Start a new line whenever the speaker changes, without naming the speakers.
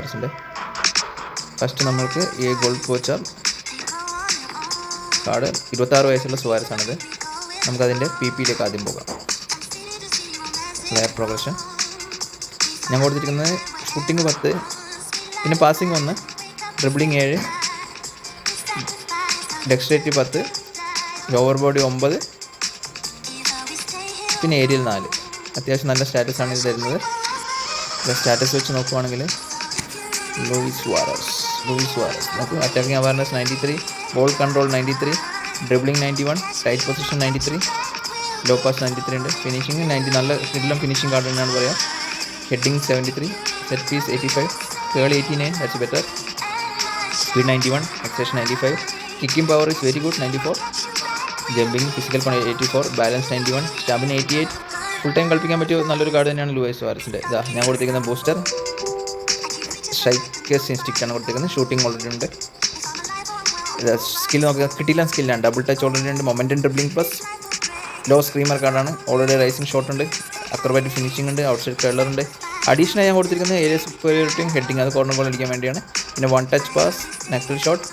സുവാരസിൻ്റെ. First നമ്മൾക്ക് ഈ gold voucher card 26 വയസ്സുള്ള സുവാരസാണിത്. നമുക്കതിൻ്റെ PPയിലേക്ക് ആദ്യം പോകാം. പ്ലെയർ പ്രോഗ്രഷൻ ഞാൻ കൊടുത്തിരിക്കുന്നത് ഷൂട്ടിങ് 10, പിന്നെ പാസിങ് 1, ഡ്രിബ്ലിങ് 7, ഡെക്സ്ട്രേറ്റി 10, ലോവർ ബോഡി 9, പിന്നെ ഏരിയൽ 4. അത്യാവശ്യം നല്ല സ്റ്റാറ്റസാണ് ഇത് തരുന്നത്. സ്റ്റാറ്റസ് വെച്ച് നോക്കുവാണെങ്കിൽ ലൂയിസ് സുവാരസ് നമുക്ക് attacking awareness 93, ball control 93, dribbling 91, tight possession 93, low pass 93 ഉണ്ട്. ഫിനിഷിങ് 90, നല്ല കിടിലം ഫിനിഷിംഗ് കാർഡ് തന്നെയാണ് പറയാം. Heading 73, set piece 85, curl 89, that's better. Speed 91, acceleration 95, kicking power is very good 94, jumping physical പണി 84, ബാലൻസ് 91, സ്റ്റാമിന 88. ഫുൾ ടൈം കളിപ്പിക്കാൻ പറ്റിയ നല്ലൊരു card തന്നെയാണ് ലൂയിസ് സുവാരസിൻ്റെ. ഇതാ ഞാൻ കൊടുത്തിരിക്കുന്ന ബൂസ്റ്റർ സ്ട്രൈക്കേഴ്സ് ഇൻസ്റ്റിക്റ്റാണ് കൊടുത്തിരിക്കുന്നത്. ഷൂട്ടിംഗ് ഓൾറെഡി ഉണ്ട്. സ്കിൽ നോക്കുക, കിട്ടില്ല സ്കില്ലാണ്. ഡബിൾ ടച്ച് ഓൾറെഡി ഉണ്ട്. Momentum dribbling plus low screamer കാർഡാണ്. ഓൾറെഡി റൈസിംഗ് ഷോട്ട് ഉണ്ട്, അക്രോബാറ്റിക് ഫിനിഷിംഗ് ഉണ്ട്, ഔട്ട് സൈഡ് കേളർ ഉണ്ട്. അഡീഷണൽ ഞാൻ കൊടുത്തിരിക്കുന്നത് ഏരിയ സുപ്പീരിയോറിറ്റിയും ഹെഡിങ്, അത് കോർണർ ബോൾ അടിക്കാൻ വേണ്ടിയാണ്. പിന്നെ 1 ടച്ച് പാസ്, നക്കിൾ ഷോട്ട്,